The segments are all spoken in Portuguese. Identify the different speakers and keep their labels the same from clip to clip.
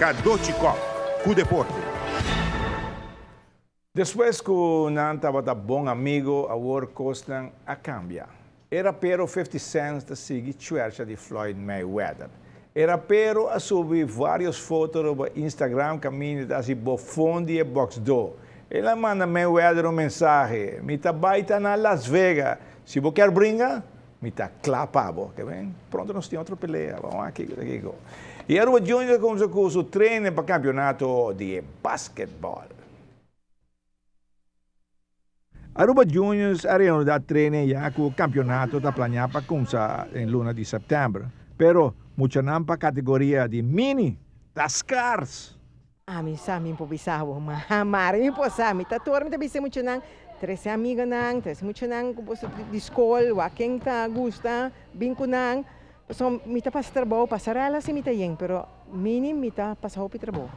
Speaker 1: Kadochikov, ku deporte.
Speaker 2: Después que estava da bom amigo, a work costan a cambia. Era pero 50 cents de seguir chuercha de Floyd Mayweather. Era pero a subir várias fotos no Instagram caminho da si bofondi e box do. Ela manda Mayweather um mensagem. Me tá baita na Las Vegas. Se você quer brincar, me tá clapado. Que bem? Pronto, nós temos outra peleia. Vamos aqui. E era o Junior com o treino para o campeonato de basquetebol. Aruba Juniors era da treino já com o campeonato da planear para começar em luna de setembro. Pero mucha nan pa categoria de mini, das cars.
Speaker 3: Mi sa mi po bisabo, mahamar mi po sa mi tator mi tabise mucho nang 13 amiga nang, 13 mucho nang kupos di school, waking ta gusta, bingko nang. So mi ta pas trabaho, pasarela si mi ta yeng, pero mini mi ta pasaho pi trabaho.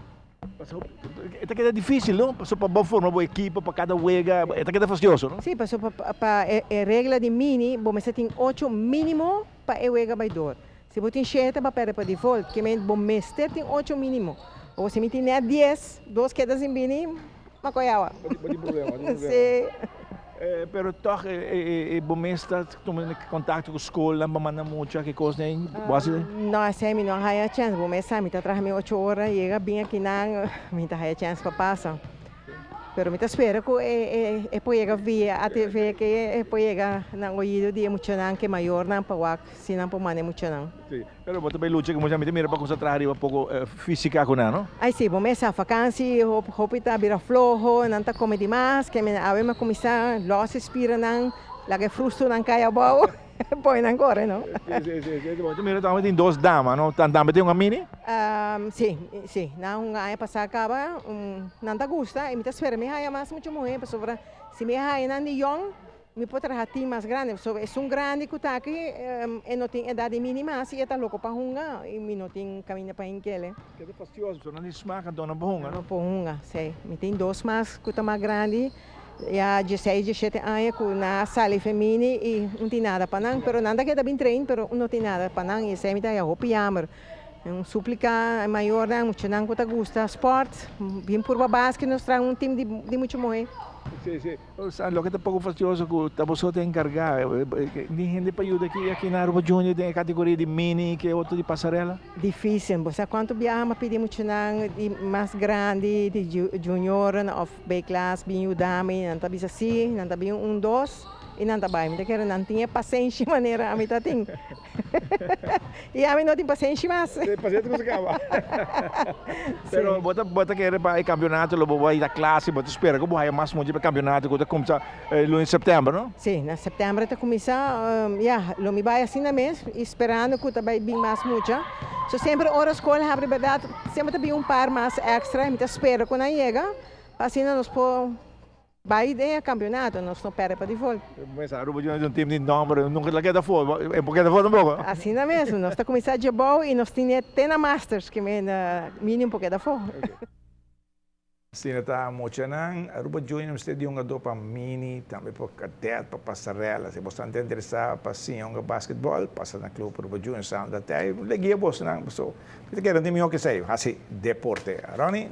Speaker 2: Ito queda difícil, não? Passou para boa forma, boa equipa, para cada wega, ito queda fastidioso, não?
Speaker 3: Sí, pasó pa regla de mini, bom sa ting 8 mínimo pa wega baidor. Se você tem 7, vai perder para default, que é bom mestre tem 8 mínimo. Ou se me tem 10, 2 quedas em bini, macoiawa.
Speaker 2: Pode problema.
Speaker 3: Sim.
Speaker 2: Pero toch, bom mestre, tomando contato com a escola, mamãe muito, que coisa nem, quase.
Speaker 3: Não, assim, não há chance, bom mestre, me tá atrás 8 horas, chega bem aqui na, me tá há chance para passar. Pero me espero que poiga via a TV que poiga na ouvido de muito não que maior não para wak se não para mane muito não.
Speaker 2: Sim. Pero você também luta que muita gente mira para concentrar um pouco física com não?
Speaker 3: Aí sim, bom essa vacância hope tá vira flojo, não tá come demais, que me ave me começar los expira não, lá que frustro não cai a boa. Põe não corre, não?
Speaker 2: Sim. Você mira também tem 2 damas, não? Também tem uma mini?
Speaker 3: Sim. Não há passar acaba, não tá gusta, e me tá espera, me há mais muito morrer, para sobre se me há não de young, me pode trazer time mais grande, sobre é grande que tá aqui, e não tem idade mínima, se é tá louco para hunga, e me não tem caminho para inquele.
Speaker 2: Que é fastidioso, não desmaca, dona Bonga, não?
Speaker 3: Para hunga, sim. Me tem 2 mais que tá mais grande. Já 16, 17 anos com na sala feminina e não tem nada para não, pero nada que dá bem treino, pero não tem nada para não, e sempre tá roupa jammer. Suplica maior não, muito não que tá gosta sport, bem por babás que nos traz time de muito morrer.
Speaker 2: Sim. Lo que tá pouco fastidioso que tá você tem encargar, ninguém para ajuda aqui na Aruba Junior tem categoria de mini que é outro de passarela.
Speaker 3: Difícil, você quanto viaja mas pedir muito não de mais grande, de junior of B class, bem o dame, não tá bisa assim, não tá bem 2 e não tá bem, me quero não tinha paciência maneira a mim tá tem. E a mim não tem paciência mais.
Speaker 2: Paciência não se acaba. Pero bota querer para o campeonato, lo vai da classe, bota espera que vai mais muito para o campeonato que começa em setembro, não?
Speaker 3: Sim, na setembro tá começar, lo me vai assim na mês, esperando que vai bem mais muito. So sempre hora escola abre verdade, sempre tá bem par mais extra, me tá espera quando chega, assim nós vai ideia campeonato, nós não perde para default.
Speaker 2: Mas a Aruba Junior é time de nome, nunca lá queda fora, é porque queda fora um pouco.
Speaker 3: Assim mesmo, nós está começando de bom e nós temos Tena Masters, que é mínimo porque da fora.
Speaker 2: Sim, está muito não. A Aruba Junior você tem para mini, também para cadete, para passarela. Se você está interessado para sim, basquetebol, passa na clube Aruba Junior, sound até, legia você não, você quer ter melhor que sei, assim, deporte. Ronnie?